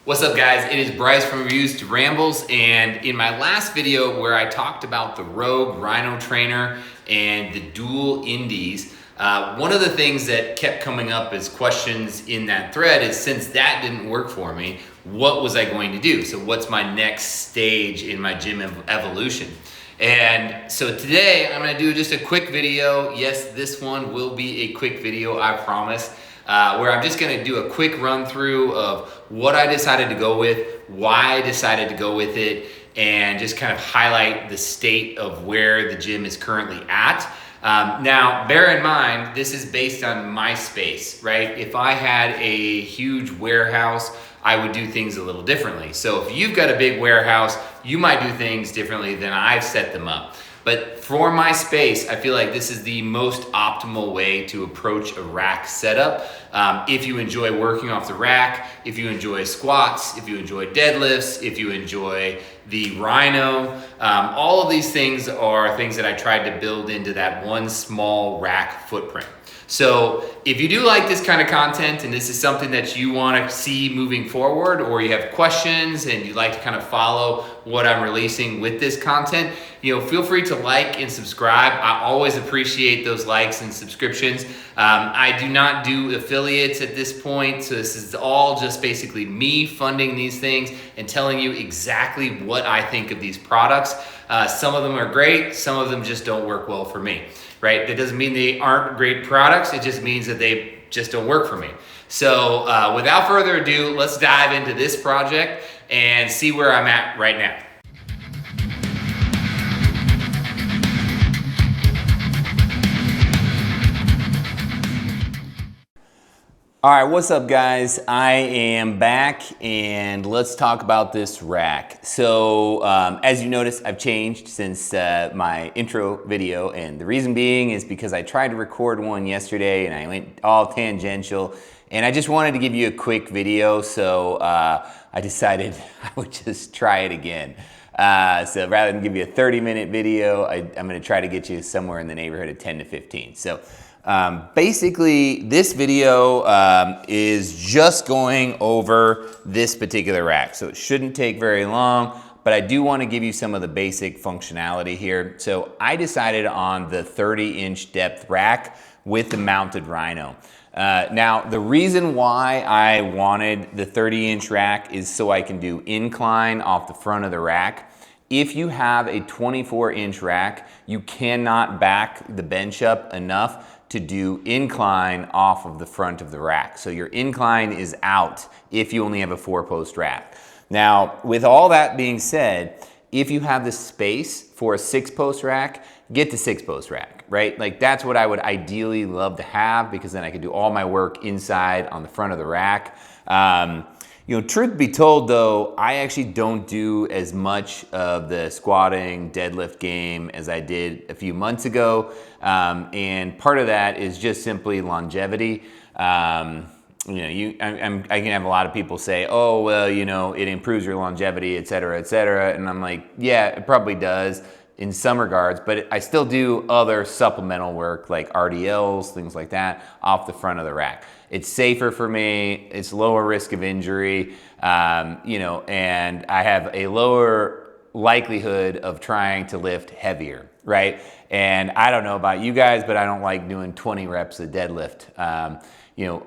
What's up, guys? It is Bryce from Reviews to Rambles, and in my last video where I talked about the Rogue Rhino Trainer and the dual Indies, one of the things that kept coming up as questions in that thread is, since that didn't work for me, what was I going to do? So what's my next stage in my gym evolution? And so today I'm gonna do just a quick video. Yes, this one will be a quick video, I promise. Where I'm just gonna do a quick run through of what I decided to go with, why I decided to go with it, and just kind of highlight the state of where the gym is currently at. Now, bear in mind, this is based on my space, right? If I had a huge warehouse, I would do things a little differently. So if you've got a big warehouse, you might do things differently than I've set them up. But for my space, I feel like this is the most optimal way to approach a rack setup. If you enjoy working off the rack, if you enjoy squats, if you enjoy deadlifts, if you enjoy the Rhino, all of these things are things that I tried to build into that one small rack footprint. So if you do like this kind of content and this is something that you want to see moving forward, or you have questions and you'd like to kind of follow what I'm releasing with this content, feel free to like and subscribe. I always appreciate those likes and subscriptions. I do not do affiliates at this point, so this is all just basically me funding these things and telling you exactly what I think of these products. Some of them are great, some of them just don't work well for me. Right? That doesn't mean they aren't great products. It just means that they just don't work for me. So without further ado, let's dive into this project and see where I'm at right now. All right, what's up, guys? I am back and let's talk about this rack. So as you notice, I've changed since my intro video, and the reason being is because I tried to record one yesterday and I went all tangential, and I just wanted to give you a quick video, so I decided I would just try it again. So rather than give you a 30-minute video, I'm gonna try to get you somewhere in the neighborhood of 10 to 15. So basically, this video is just going over this particular rack, so it shouldn't take very long, but I do want to give you some of the basic functionality here. So I decided on the 30-inch depth rack with the mounted Rhino. Now, the reason why I wanted the 30-inch rack is so I can do incline off the front of the rack. If you have a 24-inch rack, you cannot back the bench up enough to do incline off of the front of the rack. So your incline is out if you only have a 4-post rack. Now, with all that being said, if you have the space for a 6-post rack, get the 6-post rack, right? Like, that's what I would ideally love to have, because then I could do all my work inside on the front of the rack. Truth be told though, I actually don't do as much of the squatting, deadlift game as I did a few months ago. And part of that is just simply longevity. I can have a lot of people say, oh, well, it improves your longevity, et cetera, et cetera. And I'm like, yeah, it probably does in some regards, but I still do other supplemental work like RDLs, things like that, off the front of the rack. It's safer for me, it's lower risk of injury, and I have a lower likelihood of trying to lift heavier, right? And I don't know about you guys, but I don't like doing 20 reps of deadlift.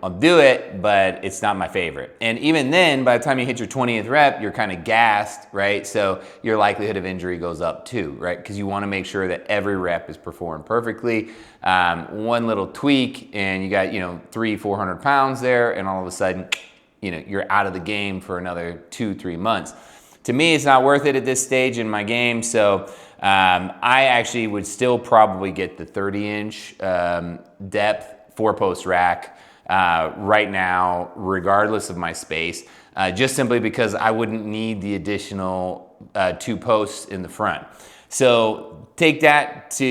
I'll do it, but it's not my favorite. And even then, by the time you hit your 20th rep, you're kind of gassed, right? So your likelihood of injury goes up too, right? Because you want to make sure that every rep is performed perfectly. One little tweak and you got, 300-400 pounds there, and all of a sudden, you're out of the game for another 2-3 months. To me, it's not worth it at this stage in my game. So I actually would still probably get the 30-inch depth 4-post rack right now, regardless of my space, just simply because I wouldn't need the additional 2 posts in the front. So take that to,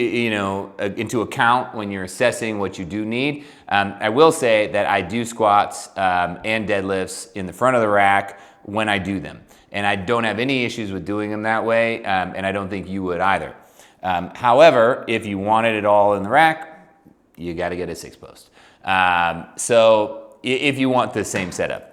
into account when you're assessing what you do need. I will say that I do squats and deadlifts in the front of the rack when I do them. And I don't have any issues with doing them that way, and I don't think you would either. However, if you wanted it all in the rack, you got to get a 6-post. So if you want the same setup.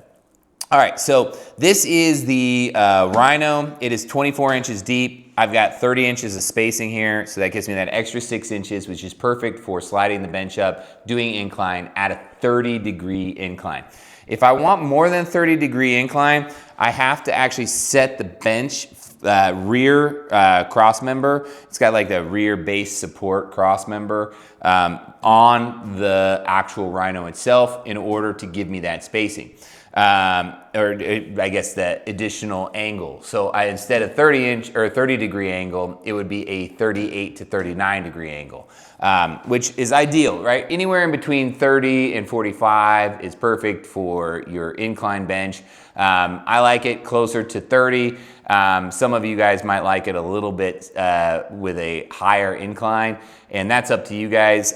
All right, so this is the Rhino. It is 24 inches deep. I've got 30 inches of spacing here, so that gives me that extra 6 inches, which is perfect for sliding the bench up, doing incline at a 30-degree incline. If I want more than 30-degree incline, I have to actually set the bench rear cross member. It's got like the rear base support cross member on the actual Rhino itself in order to give me that spacing. Or I guess the additional angle. So instead of 30-inch or 30-degree angle, it would be a 38 to 39-degree angle, which is ideal, right? Anywhere in between 30 and 45 is perfect for your incline bench. I like it closer to 30. Some of you guys might like it a little bit with a higher incline, and that's up to you guys.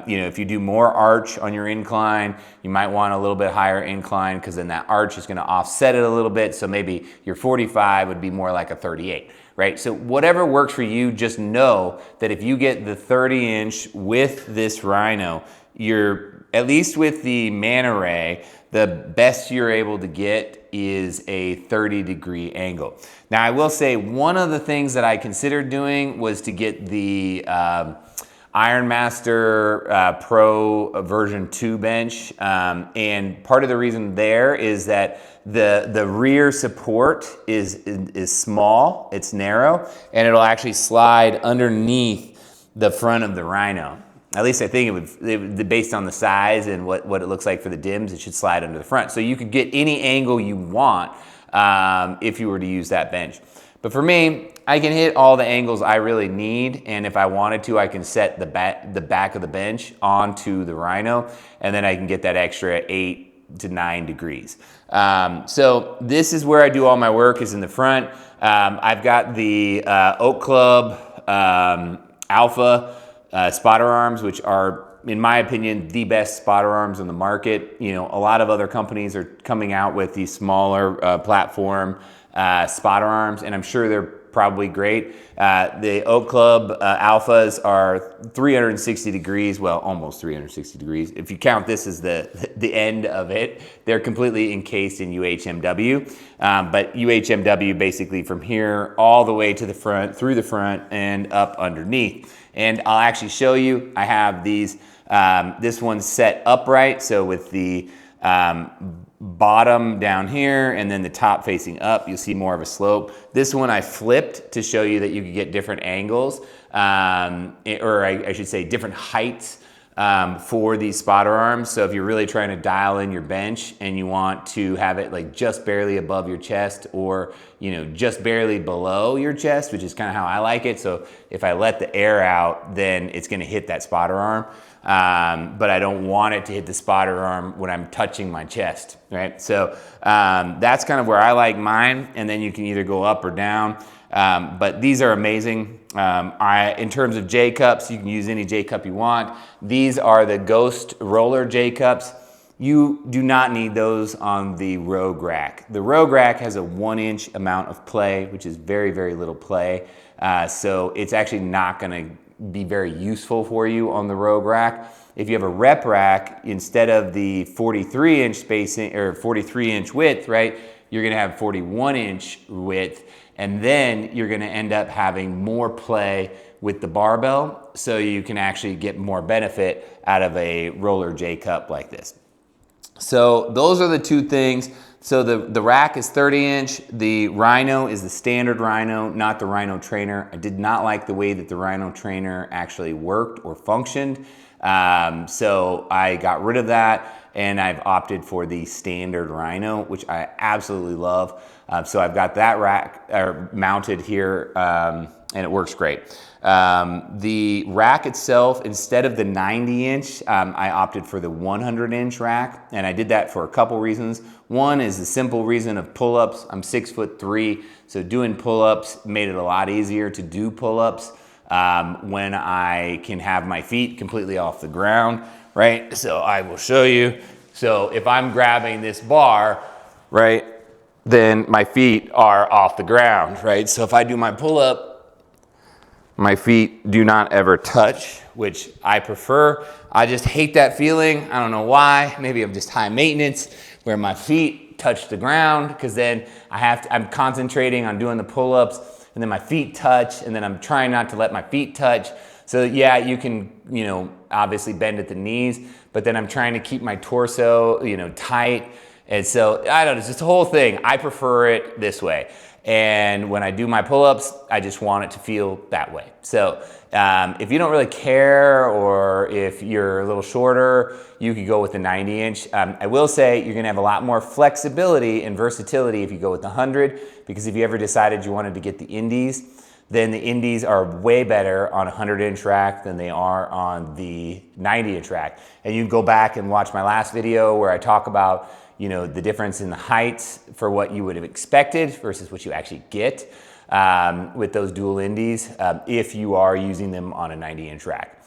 You know, if you do more arch on your incline, you might want a little bit higher incline because then that arch is going to offset it a little bit. So maybe your 45 would be more like a 38, right? So whatever works for you, just know that if you get the 30-inch with this Rhino, you're, at least with the Man Ray, the best you're able to get is a 30-degree angle. Now I will say one of the things that I considered doing was to get the Ironmaster Pro version 2 bench, and part of the reason there is that the rear support is small, it's narrow, and it'll actually slide underneath the front of the Rhino. At least I think it would, based on the size and what it looks like for the dims, it should slide under the front. So you could get any angle you want if you were to use that bench. But for me, I can hit all the angles I really need, and if I wanted to, I can set the back of the bench onto the Rhino, and then I can get that extra 8 to 9 degrees. So this is where I do all my work, is in the front. I've got the Oak Club Alpha spotter arms, which are, in my opinion, the best spotter arms on the market. You know, a lot of other companies are coming out with these smaller platform spotter arms, and I'm sure they're probably great. The Oak Club Alphas are 360 degrees, well, almost 360 degrees. If you count this as the end of it, they're completely encased in UHMW. But UHMW basically from here all the way to the front, through the front, and up underneath. And I'll actually show you, I have these, this one's set upright, so with the bottom down here and then the top facing up, you'll see more of a slope. This one I flipped to show you that you could get different angles, or I should say different heights for these spotter arms. So if you're really trying to dial in your bench and you want to have it like just barely above your chest, or just barely below your chest, which is kind of how I like it. So if I let the air out, then it's going to hit that spotter arm. But I don't want it to hit the spotter arm when I'm touching my chest, right? So that's kind of where I like mine, and then you can either go up or down. But these are amazing. In terms of J cups, you can use any J cup you want. These are the Ghost Roller J cups. You do not need those on the Rogue rack. The Rogue rack has a 1-inch amount of play, which is very, very little play. So it's actually not going to be very useful for you on the Rogue rack. If you have a rep rack, instead of the 43-inch spacing or 43-inch width, right, you're going to have 41-inch width, and then you're going to end up having more play with the barbell, so you can actually get more benefit out of a roller J cup like this. So those are the two things. So the rack is 30-inch. The Rhino is the standard Rhino, not the Rhino Trainer. I did not like the way that the Rhino Trainer actually worked or functioned. So I got rid of that, and I've opted for the standard Rhino, which I absolutely love. So I've got that rack mounted here, and it works great. The rack itself, instead of the 90-inch, I opted for the 100-inch rack, and I did that for a couple reasons. One is the simple reason of pull-ups. I'm 6'3", so doing pull-ups made it a lot easier to do pull-ups when I can have my feet completely off the ground, right? So I will show you. So if I'm grabbing this bar, right, then my feet are off the ground, right? So if I do my pull-up, my feet do not ever touch, which I prefer. I just hate that feeling. I don't know why. Maybe I'm just high maintenance, where my feet touch the ground, because then I'm concentrating on doing the pull-ups, and then my feet touch, and then I'm trying not to let my feet touch. So yeah, you can, obviously bend at the knees, but then I'm trying to keep my torso, tight. And so, I don't know, it's just the whole thing. I prefer it this way. And when I do my pull-ups, I just want it to feel that way. So if you don't really care, or if you're a little shorter, you could go with the 90-inch. I will say you're gonna have a lot more flexibility and versatility if you go with the 100, because if you ever decided you wanted to get the Indies, then the Indies are way better on a 100-inch rack than they are on the 90-inch rack. And you can go back and watch my last video where I talk about the difference in the heights for what you would have expected versus what you actually get with those dual Indies if you are using them on a 90-inch rack.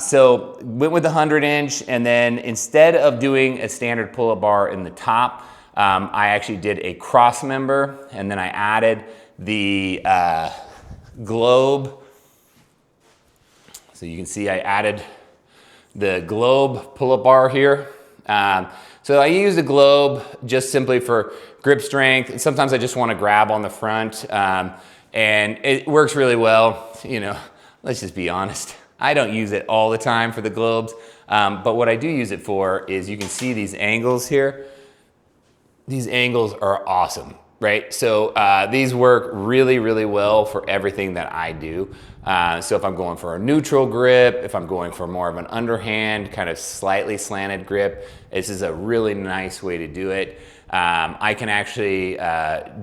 So went with the 100-inch, and then instead of doing a standard pull-up bar in the top, I actually did a cross member, and then I added the globe. So you can see I added the globe pull-up bar here. So I use the globe just simply for grip strength. Sometimes I just want to grab on the front, and it works really well. Let's just be honest. I don't use it all the time for the globes, but what I do use it for is, you can see these angles here. These angles are awesome, right? So these work really, really well for everything that I do. So if I'm going for a neutral grip, if I'm going for more of an underhand, kind of slightly slanted grip, this is a really nice way to do it. I can actually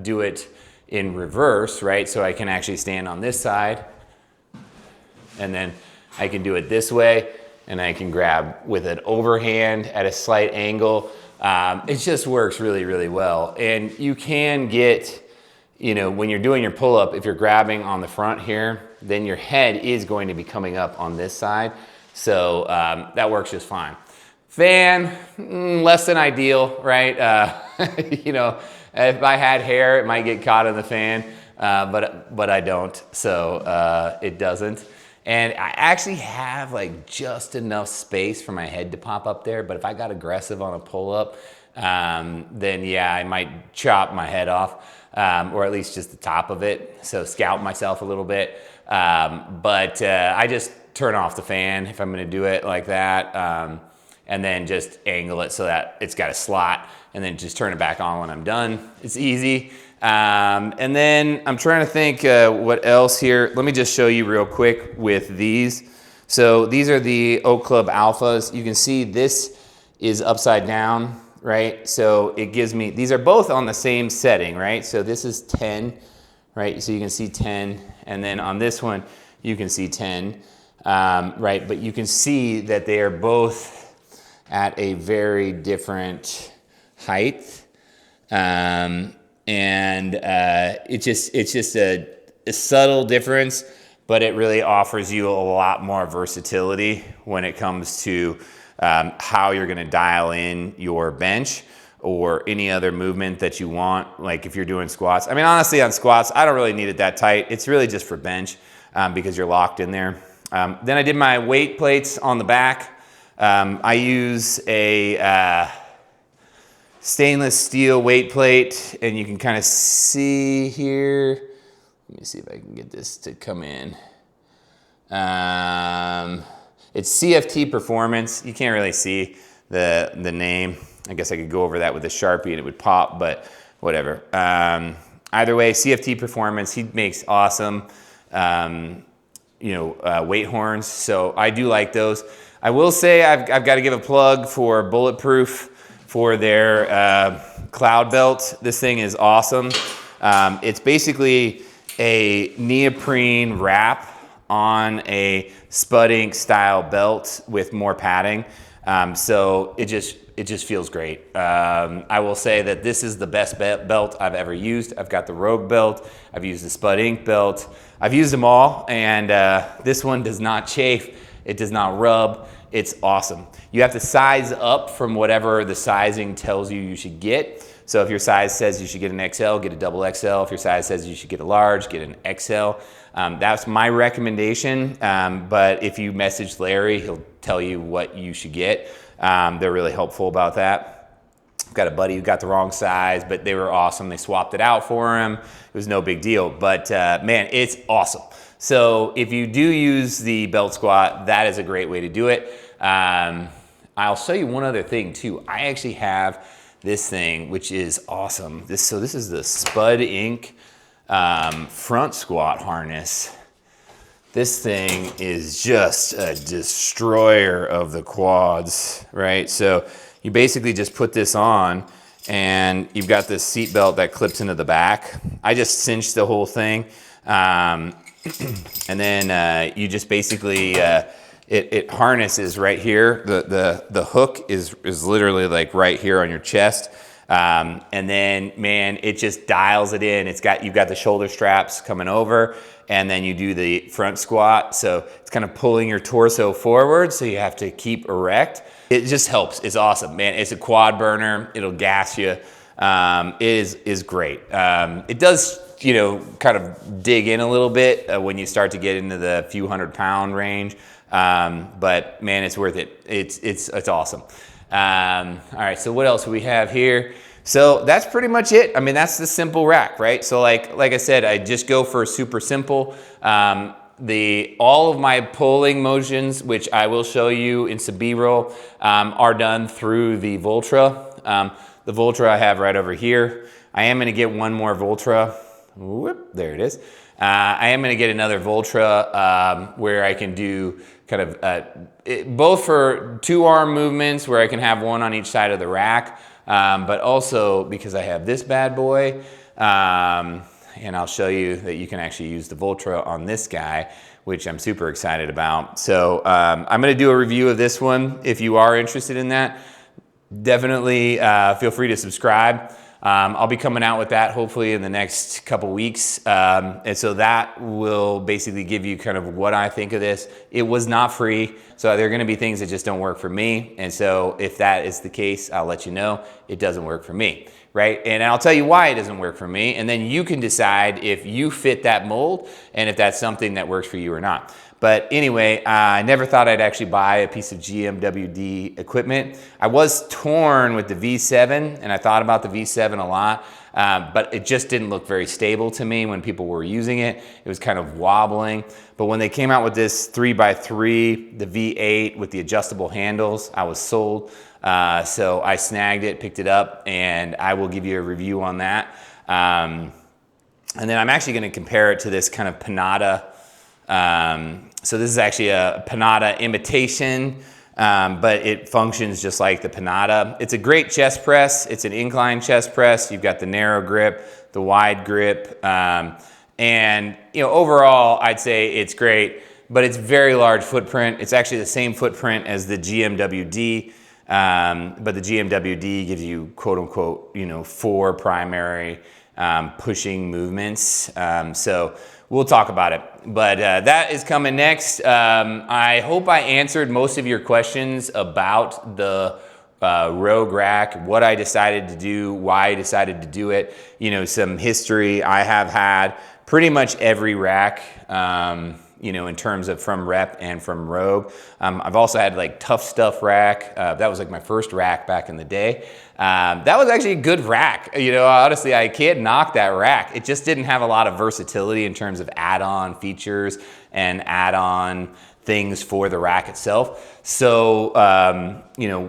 do it in reverse, right? So I can actually stand on this side, and then I can do it this way, and I can grab with an overhand at a slight angle. It just works really, really well. And you can get, when you're doing your pull-up, if you're grabbing on the front here, then your head is going to be coming up on this side. So that works just fine. Fan, less than ideal, right? If I had hair, it might get caught in the fan, but I don't, so it doesn't. And I actually have just enough space for my head to pop up there, but if I got aggressive on a pull-up, then yeah, I might chop my head off, or at least just the top of it, so scalp myself a little bit. But I just turn off the fan if I'm gonna do it like that, and then just angle it so that it's got a slot, and then just turn it back on when I'm done. It's easy. And then I'm trying to think what else here. Let me just show you real quick with these. So these are the Oak Club Alphas. You can see this is upside down, right? So it gives me, these are both on the same setting, right? So this is 10, right? So you can see 10, and then on this one, you can see 10, right? But you can see that they are both at a very different height. It's just a subtle difference, but it really offers you a lot more versatility when it comes to how you're gonna dial in your bench or any other movement that you want, like if you're doing squats. I mean, honestly, on squats, I don't really need it that tight. It's really just for bench because you're locked in there. Then I did my weight plates on the back. I use a stainless steel weight plate, and you can kind of see here. Let me see if I can get this to come in. It's CFT Performance. You can't really see the name. I guess I could go over that with a Sharpie and it would pop, but whatever. Either way, CFT Performance, he makes awesome weight horns, so I do like those. I will say I've got to give a plug for Bulletproof for their cloud belt. This thing is awesome. It's basically a neoprene wrap on a Spud Ink style belt with more padding. So it just feels great. I will say that this is the best belt I've ever used. I've got the Rogue belt. I've used the Spud Ink belt. I've used them all, and this one does not chafe. It does not rub. It's awesome. You have to size up from whatever the sizing tells you you should get. So if your size says you should get an XL, get a double XL. If your size says you should get a large, get an XL. That's my recommendation. But if you message Larry, he'll tell you what you should get. They're really helpful about that. got a buddy who got the wrong size, but they were awesome. They swapped it out for him. It was no big deal, but man, it's awesome. So if you do use the belt squat, that is a great way to do it. I'll show you one other thing too. I actually have this thing, which is awesome. This is the Spud Inc. Front squat harness. This thing is just a destroyer of the quads, right? So you basically just put this on and you've got this seat belt that clips into the back. I just cinched the whole thing. And then you just basically, it harnesses right here. The hook is literally like right here on your chest. And then, man, it just dials it in. You've got the shoulder straps coming over, and then you do the front squat. So it's kind of pulling your torso forward, so you have to keep erect. It just helps. It's awesome, man. It's a quad burner. It'll gas you. It is great. It does, kind of dig in a little bit when you start to get into the few 100-pound range. But man, it's worth it. It's awesome. All right, so what else do we have here? So that's pretty much it. I mean, that's the simple rack, right? So like I said, I just go for super simple. All of my pulling motions, which I will show you in some B-roll, are done through the Voltra. The Voltra I have right over here. I am gonna get one more Voltra. Whoop, there it is. I am gonna get another Voltra where I can do kind of both for 2-arm movements where I can have one on each side of the rack, but also because I have this bad boy, and I'll show you that you can actually use the Voltra on this guy, which I'm super excited about. So I'm gonna do a review of this one. If you are interested in that, definitely feel free to subscribe. I'll be coming out with that hopefully in the next couple weeks. And so that will basically give you kind of what I think of this. It was not free, so there are gonna be things that just don't work for me. And so if that is the case, I'll let you know it doesn't work for me, right? And I'll tell you why it doesn't work for me. And then you can decide if you fit that mold and if that's something that works for you or not. But anyway, I never thought I'd actually buy a piece of GMWD equipment. I was torn with the V7, and I thought about the V7 a lot, but it just didn't look very stable to me when people were using it. It was kind of wobbling. But when they came out with this 3x3, the V8 with the adjustable handles, I was sold. So I snagged it, picked it up, and I will give you a review on that. And then I'm actually gonna compare it to this kind of Panada. So this is actually a Panada imitation, but it functions just like the Panada. It's a great chest press. It's an incline chest press. You've got the narrow grip, the wide grip, and overall I'd say it's great, but it's very large footprint. It's actually the same footprint as the GMWD, but the GMWD gives you quote unquote 4 primary pushing movements. So we'll talk about it, but that is coming next. I hope I answered most of your questions about the Rogue rack, what I decided to do, why I decided to do it, some history. I have had pretty much every rack, in terms of from Rep and from Rogue. I've also had like Tough Stuff rack. That was like my first rack back in the day. That was actually a good rack. Honestly, I can't knock that rack. It just didn't have a lot of versatility in terms of add-on features and add-on things for the rack itself. So,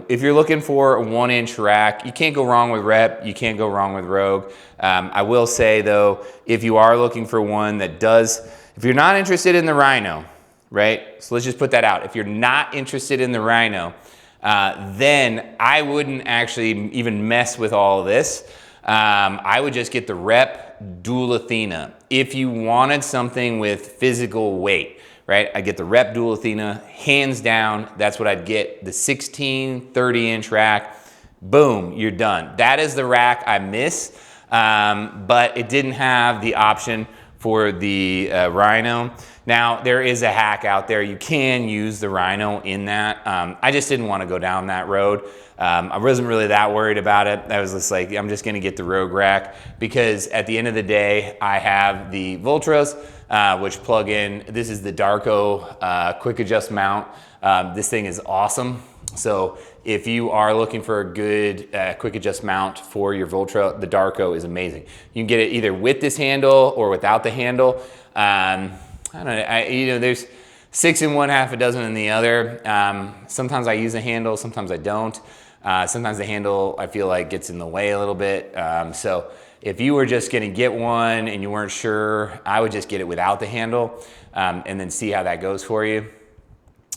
if you're looking for a 1-inch rack, you can't go wrong with Rep, you can't go wrong with Rogue. I will say though, if you are looking for one that does, if you're not interested in the Rhino, right? So let's just put that out. If you're not interested in the Rhino, then I wouldn't actually even mess with all of this. I would just get the Rep Dual Athena. If you wanted something with physical weight, right? I'd get the Rep Dual Athena, hands down. That's what I'd get. The 16, 30-inch rack, boom, you're done. That is the rack I miss, but it didn't have the option for the Rhino. Now, there is a hack out there. You can use the Rhino in that. I just didn't want to go down that road. I wasn't really that worried about it. I was just like, I'm just gonna get the Rogue rack because at the end of the day, I have the Voltras, which plug in. This is the Darko quick adjust mount. This thing is awesome. So if you are looking for a good quick adjust mount for your Voltra, the Darko is amazing. You can get it either with this handle or without the handle. I don't know, there's 6 in one, half a dozen in the other. Sometimes I use a handle, sometimes I don't. Sometimes the handle I feel like gets in the way a little bit. So if you were just gonna get one and you weren't sure, I would just get it without the handle and then see how that goes for you.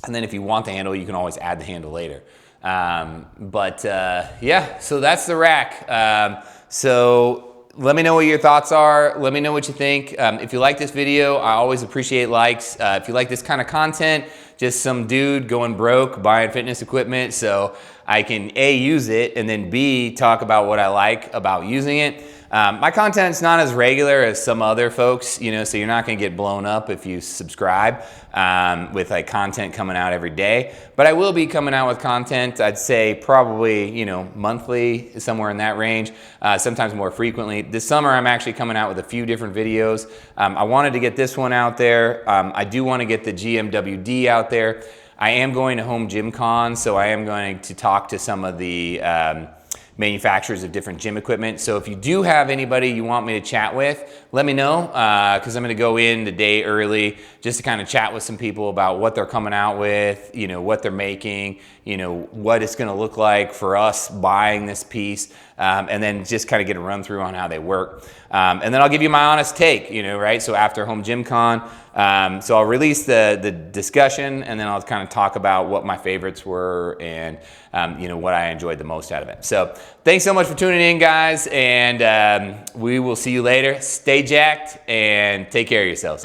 And then if you want the handle, you can always add the handle later. Yeah, so that's the rack. So let me know what your thoughts are. Let me know what you think. If you like this video, I always appreciate likes. If you like this kind of content, just some dude going broke buying fitness equipment so I can A, use it, and then B, talk about what I like about using it. My content's not as regular as some other folks, so you're not gonna get blown up if you subscribe with like content coming out every day. But I will be coming out with content, I'd say probably, monthly, somewhere in that range, sometimes more frequently. This summer, I'm actually coming out with a few different videos. I wanted to get this one out there. I do wanna get the GMWD out there. I am going to Home Gym Con, so I am going to talk to some of the manufacturers of different gym equipment. So if you do have anybody you want me to chat with, let me know, because I'm gonna go in the day early just to kind of chat with some people about what they're coming out with, what they're making, what it's gonna look like for us buying this piece, and then just kind of get a run through on how they work. And then I'll give you my honest take, right? So after Home Gym Con, so I'll release the discussion, and then I'll kind of talk about what my favorites were and what I enjoyed the most out of it. So thanks so much for tuning in, guys, and we will see you later. Stay jacked and take care of yourselves.